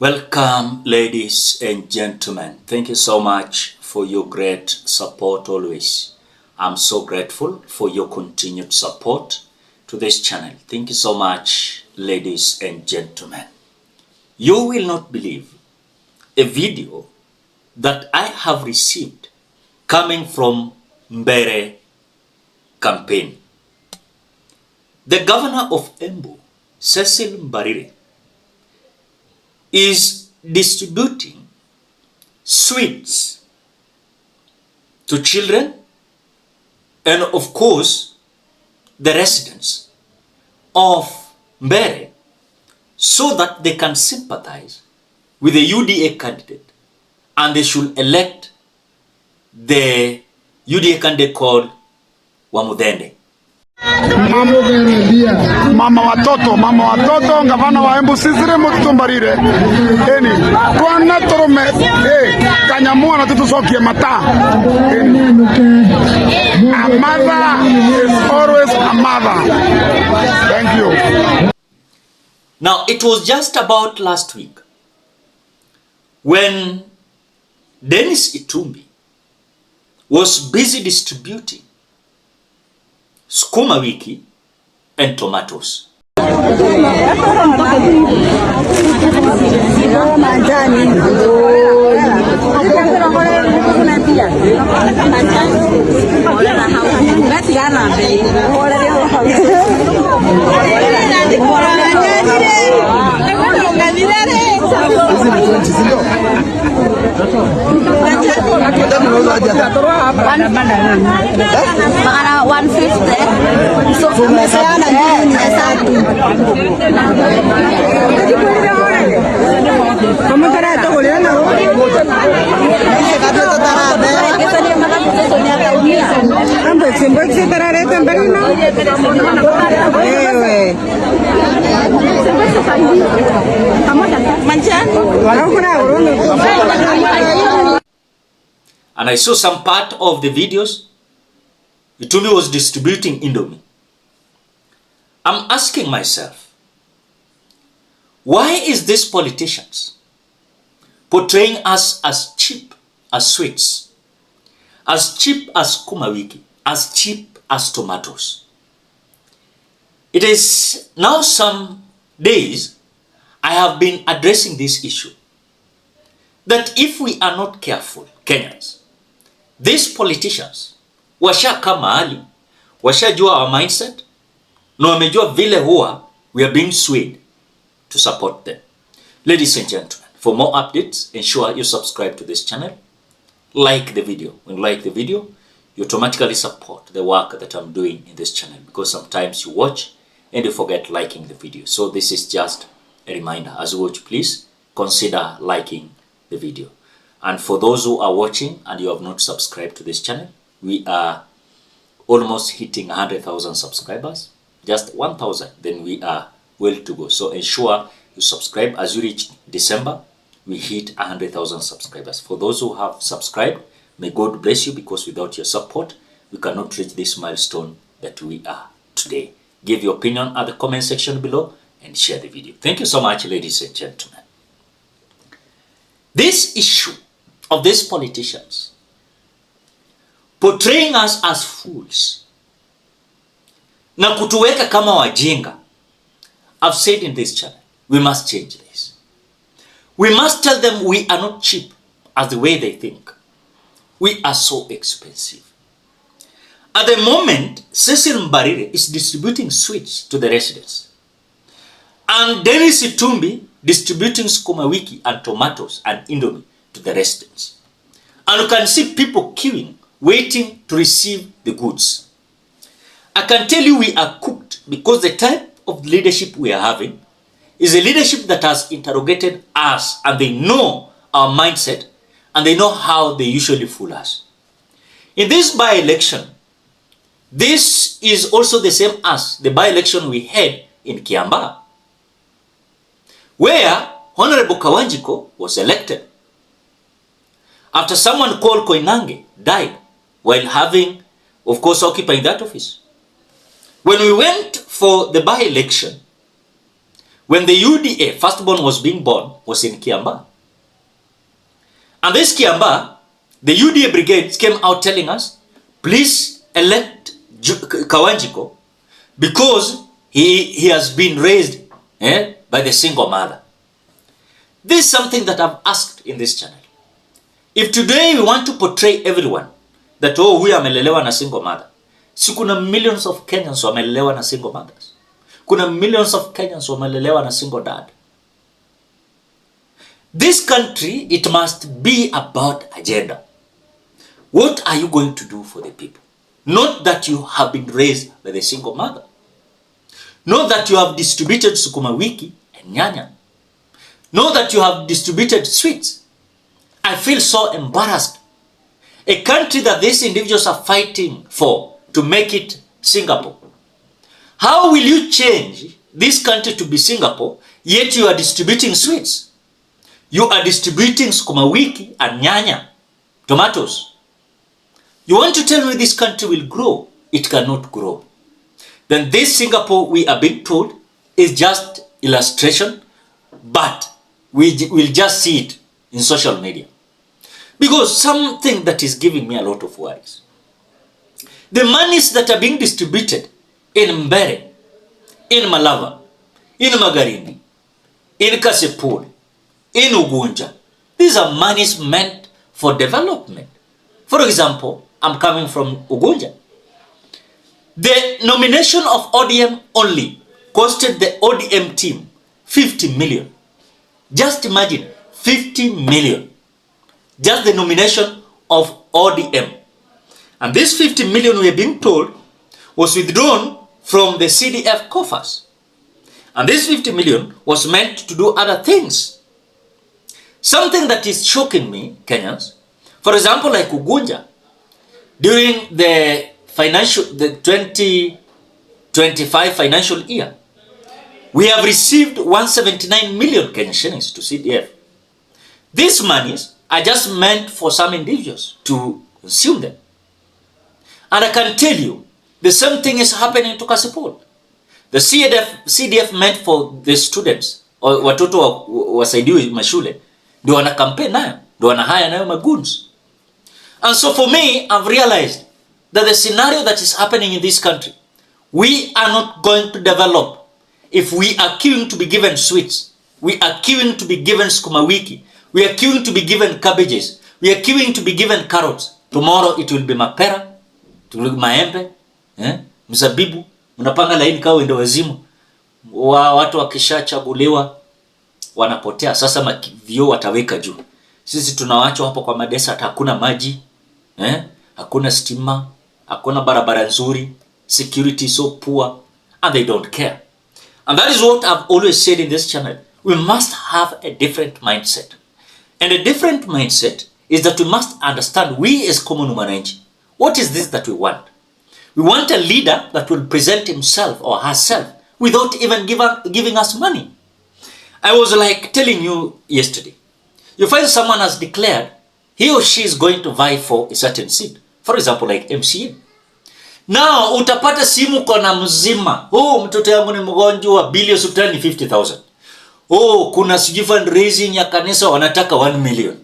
Welcome, ladies and gentlemen. Thank you so much for your great support always. I'm so grateful for your continued support to this channel. Thank you so much, ladies and gentlemen. You will not believe a video that I have received coming from Mbere campaign. The governor of Embu, Cecil Mbarire, is distributing sweets to children and of course the residents of Mbere so that they can sympathize with the UDA candidate and they should elect the UDA candidate called Wamudhende. Mama watoto gavana wa Embu Cecil Mbarire eni kwana torome kanyamua na tutusokie mata. A mother is always a mother. Thank you. Now it was just about last week when Dennis Itumbi was busy distributing sukuma wiki and tomatoes. And I saw some part of the videos. Itumbi was distributing Indomie. I'm asking myself, why is these politicians portraying us as cheap as sweets, as cheap as sukuma wiki, as cheap as tomatoes? It is now some days I have been addressing this issue, that if we are not careful, Kenyans, these politicians washaka mahali, washajua our mindset, na wamejua vile huwa we are being swayed to support them. Ladies and gentlemen, for more updates, ensure you subscribe to this channel, like the video. When you like the video, you automatically support the work that I'm doing in this channel, because sometimes you watch and you forget liking the video. So this is just a reminder. As you watch, please consider liking the video. And for those who are watching and you have not subscribed to this channel, we are almost hitting 100,000 subscribers. Just 1,000, then we are well to go. So ensure you subscribe. As you reach December, we hit 100,000 subscribers. For those who have subscribed, may God bless you, because without your support, we cannot reach this milestone that we are today. Give your opinion at the comment section below and share the video. Thank you so much, ladies and gentlemen. This issue of these politicians portraying us as fools na kutuweka kama wajinga, I've said in this channel, we must change this. We must tell them we are not cheap as the way they think. We are so expensive. At the moment, Cecil Mbarire is distributing sweets to the residents, and Dennis Itumbi distributing sukuma wiki and tomatoes and Indomie to the residents. And you can see people queuing, waiting to receive the goods. I can tell you we are cooked, because the type of leadership we are having is a leadership that has interrogated us, and they know our mindset and they know how they usually fool us. In this by-election, this is also the same as the by-election we had in Kiambaa, where Honorable Kawanjiko was elected after someone called Koinange died while having, of course, occupying that office. When we went for the by-election, when the UDA, firstborn, was being born, was in Kiambaa. And this Kiambaa, the UDA brigades came out telling us, please elect Kawanjiko because he has been raised by the single mother. This is something that I've asked in this channel. If today we want to portray everyone that, oh, huyu amelelewa na single mother, si kuna millions of Kenyans wamelelewa na single mothers. Kuna millions of Kenyans wamelelewa na single dad. This country, it must be about agenda. What are you going to do for the people? Not that you have been raised by the single mother. Not that you have distributed sukuma wiki and nyanya. Not that you have distributed sweets. I feel so embarrassed. A country that these individuals are fighting for to make it Singapore. How will you change this country to be Singapore, yet you are distributing sweets? You are distributing sukuma wiki and nyanya, tomatoes. You want to tell me this country will grow? It cannot grow. Then this Singapore we are being told is just illustration, but we will just see it in social media. Because something that is giving me a lot of worries. The monies that are being distributed in Mbere, in Malava, in Magarini, in Kasipul, in Ugunja, these are monies meant for development. For example, I'm coming from Ugunja. The nomination of ODM only costed the ODM team 50 million. Just imagine, 50 million. Just the nomination of ODM. And this 50 million, we are being told, was withdrawn from the CDF coffers. And this 50 million was meant to do other things. Something that is shocking me, Kenyans, for example, like Ugunja, during the 2025 financial year, we have received 179 million Kenyan shillings to CDF. These monies are just meant for some individuals to consume them. And I can tell you, the same thing is happening to Kasipul. The CDF meant for the students, or watoto wasaidiwe mashule, ndio wana campaign nayo, ndio wana hire nayo magoons. And so for me, I've realized that the scenario that is happening in this country, we are not going to develop if we are queuing to be given sweets, we are queuing to be given sukuma wiki, we are queuing to be given cabbages, we are queuing to be given carrots. Tomorrow it will be mapera, it will be maembe, mzabibu, mnapanga laini kao ende wazimu. Watu wakishachaguliwa wanapotea. Sasa makivyo wataweka juu. Sisi tunawachwa hapo kwa madesa, hakuna maji, hakuna stima, hakuna barabara nzuri, security so poor, and they don't care. And that is what I've always said in this channel. We must have a different mindset. And a different mindset is that we must understand, we as common humanity, what is this that we want? We want a leader that will present himself or herself without even giving us money. I was like telling you yesterday, you find someone has declared he or she is going to vie for a certain seat. For example, like MCA. Now, utapata simu kona mzima. Oh, mtoto yangu ni mgonjwa, bili hospitali ni 50,000. Oh, kuna sijui fundraising ya kanisa wanataka 1 million.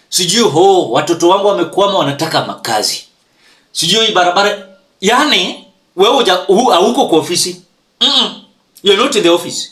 Sijui watoto wangu wamekwama wanataka makazi. Sijui barabara. Yani, wewe hauko kwa ofisi. You're not in the office.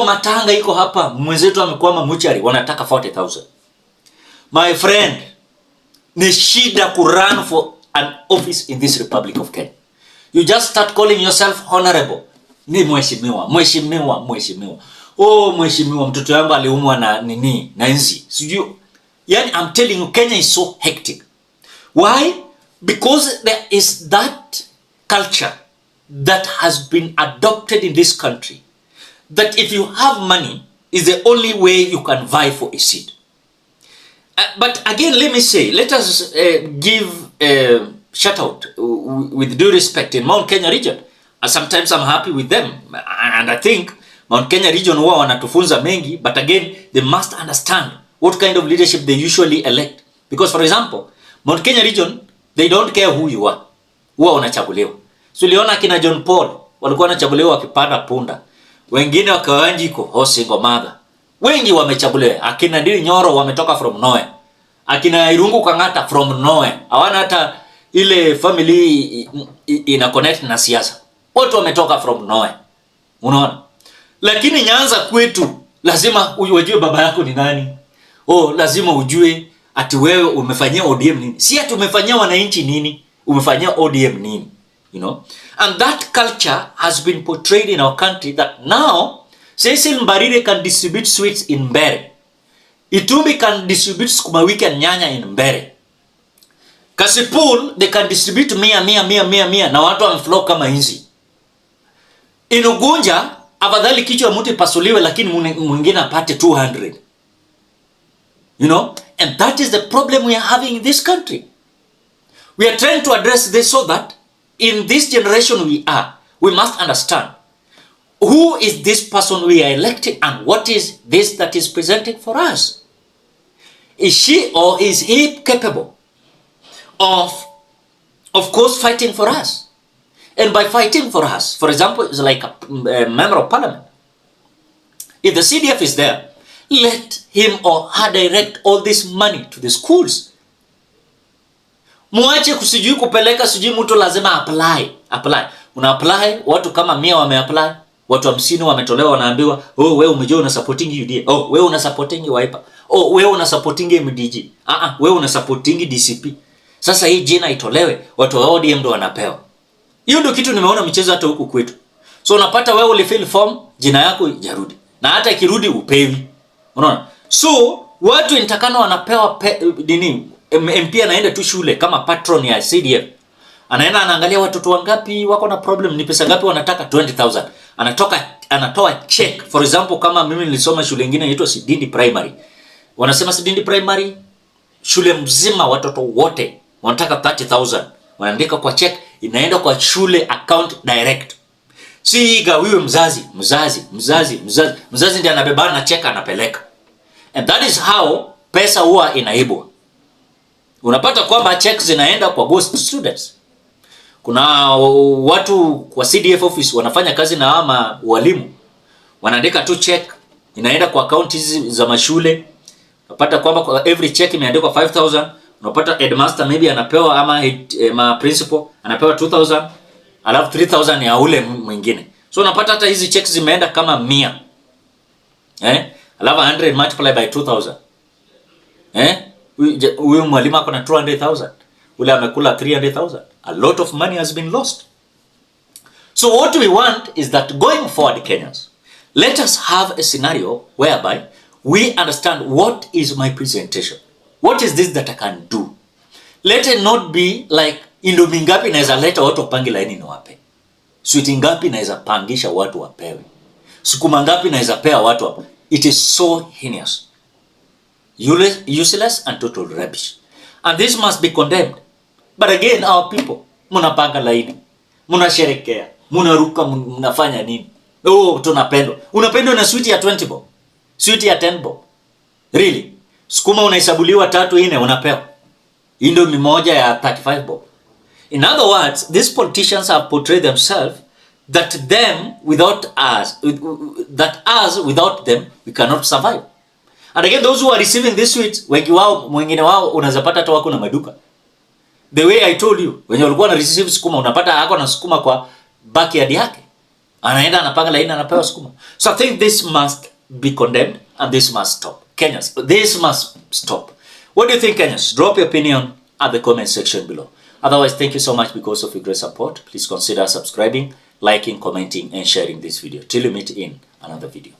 Matanga iko hapa, mwenzetu amekwama muchari, wanataka 40,000. My friend, ni shida ku run for an office in this Republic of Kenya. You just start calling yourself honorable. Ni mheshimiwa. Mheshimiwa, mtoto yangu aliumwa na nini, na nzi. Sijui. Yani, I'm telling you, Kenya is so hectic. Why? Because there is that culture that has been adopted in this country, that if you have money, is the only way you can vie for a seat. But again, let me say, let us give a shout out with due respect in Mount Kenya region. And sometimes I'm happy with them. And I think Mount Kenya region huwa wanatufunza mengi, but again, they must understand what kind of leadership they usually elect. Because for example, Mount Kenya region, they don't care who you are. Huwa wanachaguliwa. So uliona kina John Paul walikuwa wanachaguliwa wakipanda punda. wengine wakawanjiko single mother. Wengi wamechaguliwa. Akina Ndili Nyoro wametoka from nowhere. Akina Irungu Kang'ata from nowhere. Hawana hata ile family ina connect na siasa. Wote wametoka from nowhere. Unaona? Lakini Nyanza kwetu lazima ujue baba yako ni nani. Lazima ujue ati wewe umefanyia ODM nini. Si ati umefanyia wananchi nini, umefanyia ODM nini, you know. And that culture has been portrayed in our country that now Cecil Mbarire can distribute sweets in Mbere. Itumbi can distribute sukuma wiki and nyanya in Mbere. Kasipul they can distribute mia na watu wamflow kama hizi. In Ugunja afadhali kichwa mtu ipasuliwe lakini mwingine apate 200. You know, and that is the problem we are having in this country. We are trying to address this so that in this generation we must understand who is this person we are electing and what is this that is presenting for us. Is she or is he capable of course fighting for us? And by fighting for us, for example, it's like a member of parliament. If the CDF is there, let him or her direct all this money to the schools. Muache kusijui kupeleka sijui mtu lazima apply. Una apply, watu kama 100 wameapply, watu 50 wametolewa wanaambiwa, wewe umejua una supporting UDA. Wewe una supporting Wiper. Wewe una supporting MDG. Wewe una supporting DCP. Sasa hii jina itolewe, watu wa ODM ndo wanapewa. Hiyo ndio kitu nimeona michezo hata huku kwetu. So unapata wewe ulifill form, jina yako ijarudi. Na hata ikirudi upewi. Unaona? So watu intakana wanapewa MP anaenda tu shule kama patron ya CDF. Anaenda anaangalia watoto wangapi wako na problem, ni pesa ngapi wanataka, 20,000. Anatoa check. For example, kama mimi nilisoma shule nyingine inaitwa Sidindi Primary. Wanasema Sidindi Primary shule mzima watoto wote wanataka 30,000. Wanaandika kwa check, inaenda kwa shule account direct. Si igawiwe mzazi ndiye anabeba na check anapeleka. And that is how pesa huwa inaibwa. Unapata kwamba checks zinaenda kwa ghost students. Kuna watu kwa CDF office wanafanya kazi na ama walimu. Wanaandika tu check, inaenda kwa account hizi za mashule. Unapata kwamba kwa every check imeandikwa 5,000. Unapata headmaster maybe anapewa ama principal anapewa 2,000, alafu 3,000 ya ule mwingine. So unapata hata hizi checks zimeenda kama 100. Alafu 100 multiply by 2,000. Huyu mwalimu ako na 200,000. Ule amekula 300,000. A lot of money has been lost. So what we want is that going forward, Kenyans, let us have a scenario whereby we understand what is my presentation. What is this that I can do? Let it not be like Indomie ngapi naweza leta watu wapange laini na wape. Sweet ngapi naweza pangisha watu wapewe. Sukuma ngapi naweza pea watu wape. It is so heinous, useless and total rubbish. And this must be condemned. But again, our people, munapanga laini, munasherekea, munaruka, munafanya nini? Tunapendwa. Unapendwa na sweet ya 20 bob. Sweet ya 10 bob. Really? Sukuma unahesabuliwa 3 4 unapewa. Indomie moja ya 35 bob. In other words, these politicians have portrayed themselves that us without them we cannot survive. And again, those who are receiving these sweets, wengine wao unazapata hata wako na maduka. The way I told you, when walikuwa na receive sukuma unapata hako na sukuma kwa backyard yake. Anaenda anapanga laini anapewa sukuma. So I think this must be condemned and this must stop. Kenyans, this must stop. What do you think, Kenyans? Drop your opinion at the comment section below. Otherwise, thank you so much because of your great support. Please consider subscribing, liking, commenting, and sharing this video. Till we meet in another video.